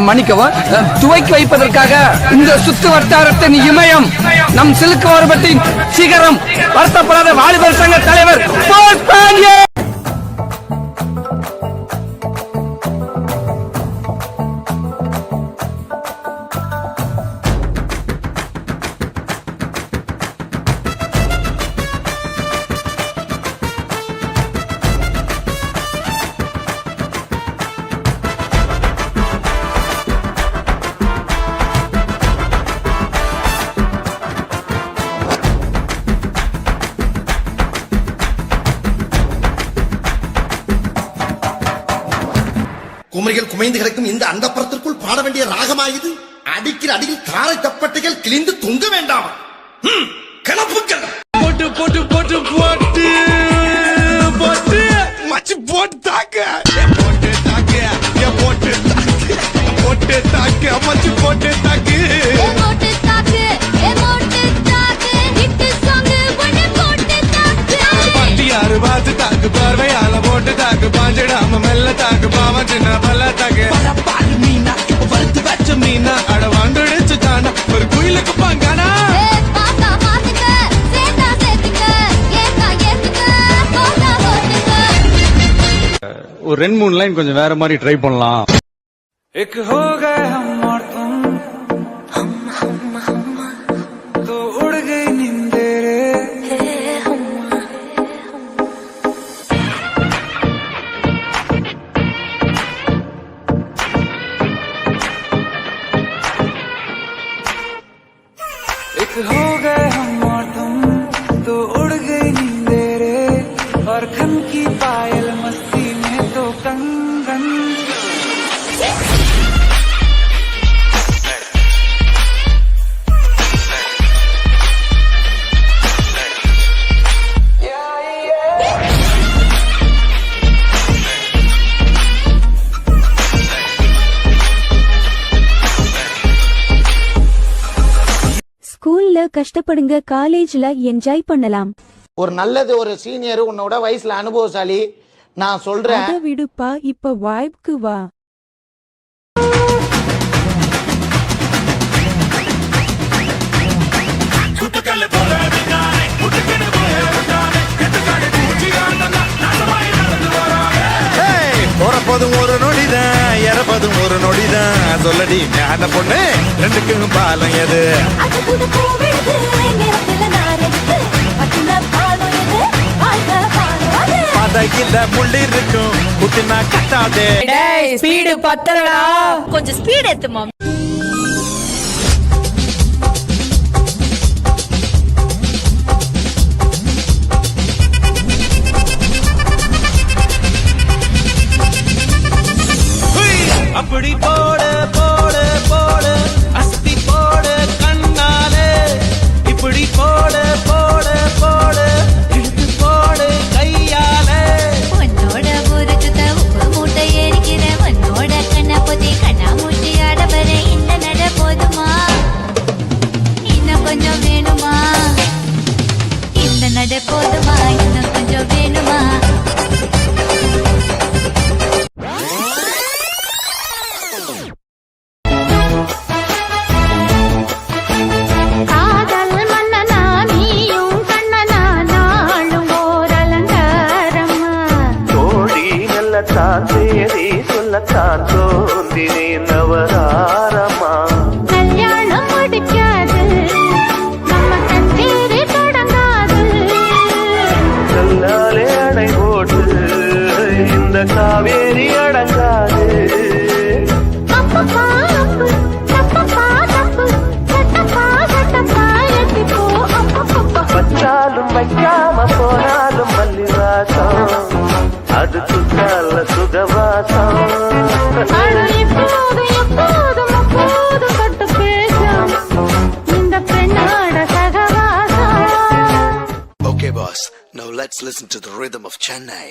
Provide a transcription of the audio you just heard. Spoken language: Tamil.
மன்னிக்கவும் துவக்கி வைப்பதற்காக இந்த சுத்து வட்டாரத்தின் இமயம் நம் சிலுக்கு ஓரபத்தின் சிகரம் வருத்தப்படாத வாலிபர் சங்க தலைவர் குமரிகள் குமைந்து கிடக்கும் இந்த அந்தப்புறத்திற்குள் பாட வேண்டிய ராகமாயுது. அடிக்கிற அடியில் தாரை தப்பட்டைகள் கிழிந்து தொங்க வேண்டாம். கிளப்புக்கள் போட்டு போட்டு போட்டு போட்டு போட்டு மச்சி போட்டு தாக்க போட்டு தாக்க போட்டு தாக்க போட்டு தாக்க மச்சி போட்டு தாக்கு போட்டு தாக்கு போட்டு தாக்கு ஹிட் சாங் பண்ணி போட்டு தாக்கு பட்டியாரு பாத்து தாக்கு பார்வையால போட்டு தாக்கு பாஞ்சடாம மெல்ல தாக்கு பாவ சின்ன பல்ல தாக்கு பரப்பால் மீனா வறுத்து வச்ச மீனா அட வாண்டடிச்சு தானா ஒரு குயிலுக்கு பாங்கானா ஒரு 2-3 லைன் கொஞ்சம் வேற மாதிரி ட்ரை பண்ணலாம். एक हो गए हम और तुम तो उड़ गई नींदे रे एक हो गए हम और तुम तो उड़ गई नींदे रे और खन की पायल मस्ती में तो कंगन ஸ்கூல்ல கஷ்டப்படுங்க, காலேஜ்ல என்ஜாய் பண்ணலாம். ஒரு நல்லது ஒரு சீனியர் உன்னோட வயசுல அனுபவசாலி நான் சொல்றேன். அத விடுப்பா, இப்ப வாய்ப்புக்கு வா. போறப்போதும் ஒரு நொடிதான் இறப்பதும் ஒரு நொடிதான் சொல்லடி ஞான பொண்ணு ரெண்டுக்கும் பாலம் எது பதகில முள்ளி இருக்கும் குட்டினா கட்டாதே ஸ்பீடு பத்தலடா கொஞ்சம் ஸ்பீட் ஏத்துமா அப்படி போடு போடு போடு அஸ்தி போடு கண்ணாலே இப்படி போடு போடு போடு இழுத்து போடு கையாலே உன்னோட ஊருக்கு உப்பு மூட்டை எரிக்கிற உன்னோட கண்ணா பொதி கண்ணா மூட்டி ஆட வர இந்த நட போதுமா இன்னும் கொஞ்சம் வேணுமா இந்த நட போதுமா இன்னும் கொஞ்சம் வேணுமா சொல்லத்தான் தோன்றினே நவராரமா கல்யாணம் முடிக்காது நம்ம கச்சேரி தொடங்காது கல்லாலே அடை போட்டு இந்த காவேரி அடங்காது வச்சாலும் வைக்காம போனாலும் மல்லிவாசம் அது சுத்தால சுகவாசம் Okay boss, now let's listen to the rhythm of Chennai.